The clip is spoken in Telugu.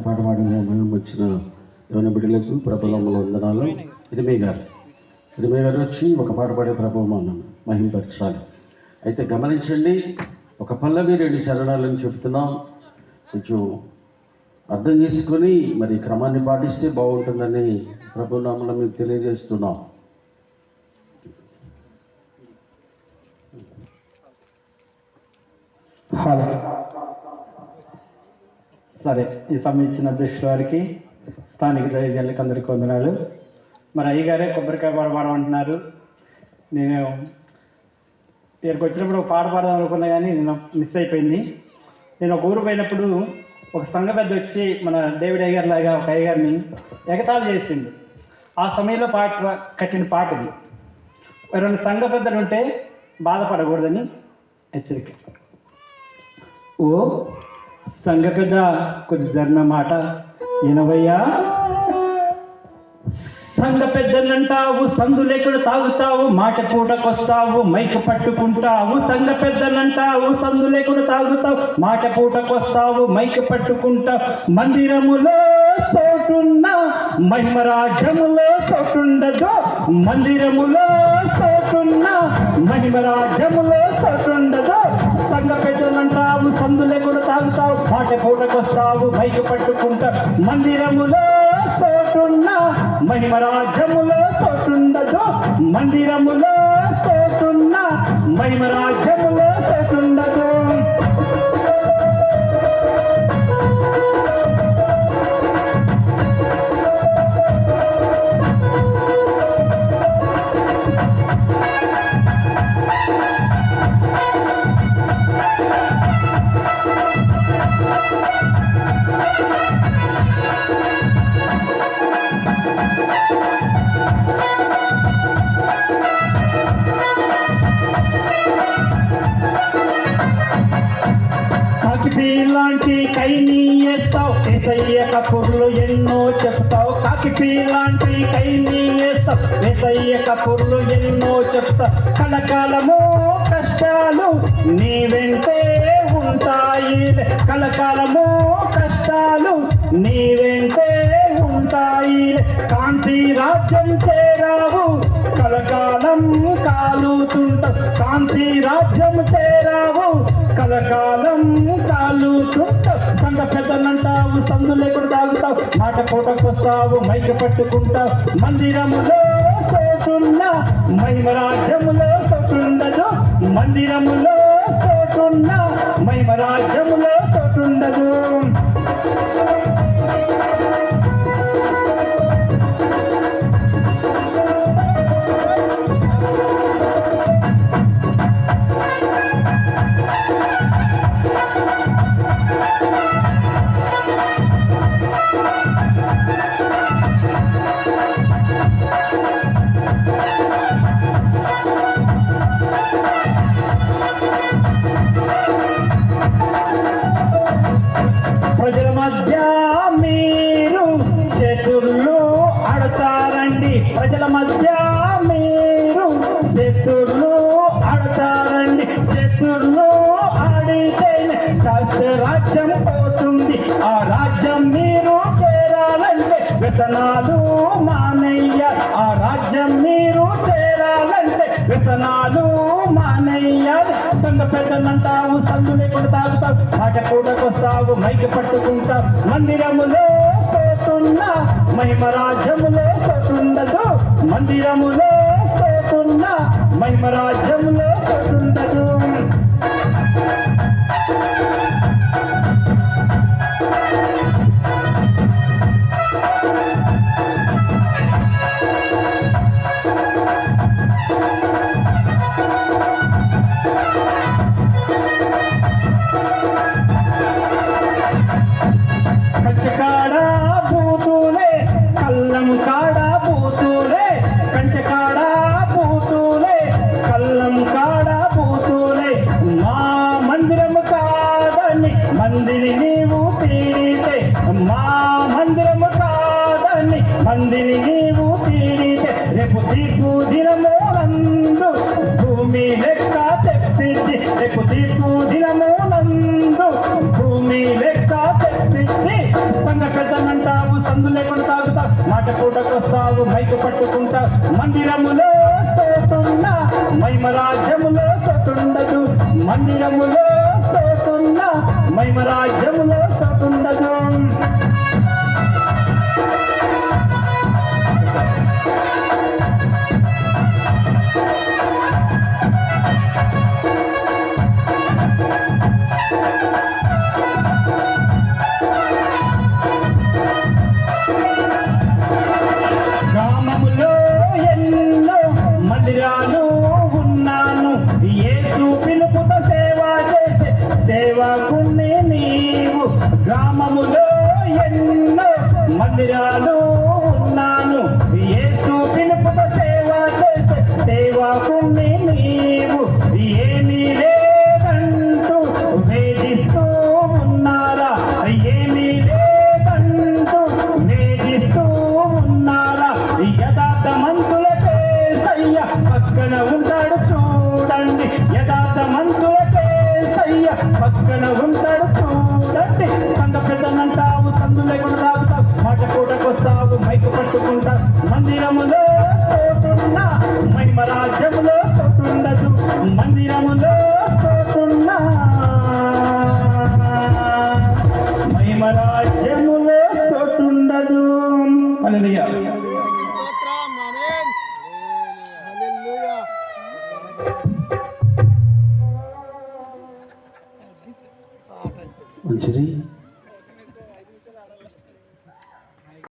పాట పాడిన మనం వచ్చిన యువన బిడ్డలకు ప్రభుత్వంలో వందనాలు. ఇరిమే గారు వచ్చి ఒక పాట పాడే ప్రభుత్వం మహింపరచాలి. అయితే గమనించండి, ఒక పల్లవి 2 చరణాలను చెప్తున్నాం. కొంచెం అర్థం చేసుకొని మరి క్రమాన్ని పాటిస్తే బాగుంటుందని ప్రభునామలో మీకు తెలియజేస్తున్నాం. హలో, సరే. ఈ సమయం ఇచ్చిన అధ్యక్షుల వారికి, స్థానిక దైవజనులకు అందరికీ వందనాలు. మరి అయ్యగారే కొబ్బరికాయ పాడమంటున్నారు. నేను ఇక్కడికి వచ్చినప్పుడు ఒక పాట పాడదాం అనుకున్నా, కానీ నేను మిస్ అయిపోయింది. నేను ఒక ఊరు పోయినప్పుడు ఒక సంఘ పెద్ద వచ్చి మన డేవిడ్ అయ్యగారు లాగా ఒక అయ్యగారిని ఎగతాళి చేసిండు. ఆ సమయంలో కట్టిన పాట ఇది. 2 సంఘ పెద్దలు ఉంటే బాధపడకూడదని హెచ్చరిక. ఓ సంఘ పెద్ద, కొద్ది జరిన మాట వినవయ్యా. సంఘ పెద్దలంటావు, సందు లేకుండా తాగుతావు, మాట పూటకొస్తావు, మైకు పట్టుకుంటావు. సంఘ పెద్దలంటావు, సందు లేకుండా తాగుతావు, మాట పూటకొస్తావు, మైకు పట్టుకుంటావు. మందిరములో చోటున్నా మహిమరాజ్యములో చోటుండదు. మందిరములో చోటున్నా మహిమరాజ్యములో చోటుండదు. సంఘ పెద్దలంటావు, సందు లేకుండా తాగుతావు, మాట పూటకొస్తావు, మైకు పట్టుకుంటావు. మందిరములో చోటున్నా మహిమరాజ్యములో చోటుండదు. మందిరములో చోటున్నా మహిమరాజ్యములో చోటుండదు. లాంటి కైని వేస్తావు, ఏసయ్య కపుర్లు ఎన్నో చెప్తావు. కాకి లాంటి కైని వేస్తావు, ఏసయ్య కపుర్లు ఎన్నో చెప్తావు. కలకాలము కష్టాలు నీ వెంటే ఉంటాయి. కలకాలము కష్టాలు నీ వెంటే ఉంటాయి. కాంతి రాజ్యం చేరావు, కలకాలం కాలుతుంటావు. కాంతి రాజ్యం చేరావు, కలకాలం కాలుతుంటావు. సంఘ పెద్దలంటావు, సందు లేకుండా తాగుతావు, మాట పూటకొస్తావు, మైక పట్టుకుంటావు. మందిరములో చోటున్నా మహిమరాజ్యములో చోటుండదు. మందిరములో చోటున్నా మహిమరాజ్యములో చోటుండదు. ప్రజల మధ్య మీరు చేతుర్లు ఆడతారండి. ప్రజల మధ్య మీరు చేతుర్లు ఆడతారండి. చేతుర్లు ఆడితేనే రాజ్యం పోతుంది. ఆ రాజ్యం మీరు చేరాలంటే వ్యసనాలు మానయ్యాలి. ఆ రాజ్యం మీరు చేరాలంటే వ్యసనాలు మానయ్యాలి. సంఘ పెద్దలంటావు, సందు లేకుండా తాగుతావు, మాట కూడకొస్తావు, మైకి పట్టుకుంటావు. మందిరములో పోతున్నా మహిమరాజ్యములో చోటుండదు. మందిరములో పోతున్నా మహిమరాజ్యములో చోటుండదు. కంచెకాడ బూతులే, కల్లం కాడ బూతులే. కంచెకాడ బూతులే, కల్లం కాడ బూతులే. మా మందిరము కాదని మందిని నీవు తీడితే, మా మందిరము కాదని మందిని నీవు తీడితే, రేపు తీర్పు దినము నందు భూమి లెక్క తెప్పించి. రేపు తీర్పు దినము నందు భూమి లెక్క తెప్పించి. సంఘ సందు లేకుండా తాగుతావు, మాట పూటకొస్తావు మైకు పట్టుకుంటా. మందిరములో తోతున్నా మహిమ రాజ్యములో తోటుండదు, మందిరములో తోతున్నా మహిమ రాజ్యములో తోటుండదు. గ్రామములో ఎన్నో మందిరాలు ఉన్నాను, యేసు పిలుపుతో సేవ చేసే సేవకుణ్ణి నీవు. గ్రామములో ఎన్నో మందిరాలు ఉన్నాను, యేసు పిలుపుతో సేవ చేసే సేవకుణ్ణి నీవు. ఏమీ లేదంటూ వేధిస్తూ ఉన్నారా, ఏమీ లేదంటూ వేధిస్తూ ఉన్నారా. యథార్థమంతులకే సయ్య పక్కన ఉంటాడు చూడండి, యథార్థమంతులకే సయ్య పక్కన ఉంటాడు చూడండి. సంఘ పెద్దనంటావు సందు లేకుండా తాగుతావు, మాట కూటకొస్తావు మైకు పట్టుకుంటావు. మందిరములో తోటున్నా మహిమ రాజ్యములో తోటుండదు, మందిరములో తోటున్నా మహిమ రాజ్యములో తోటుండదు. హల్లెలూయా.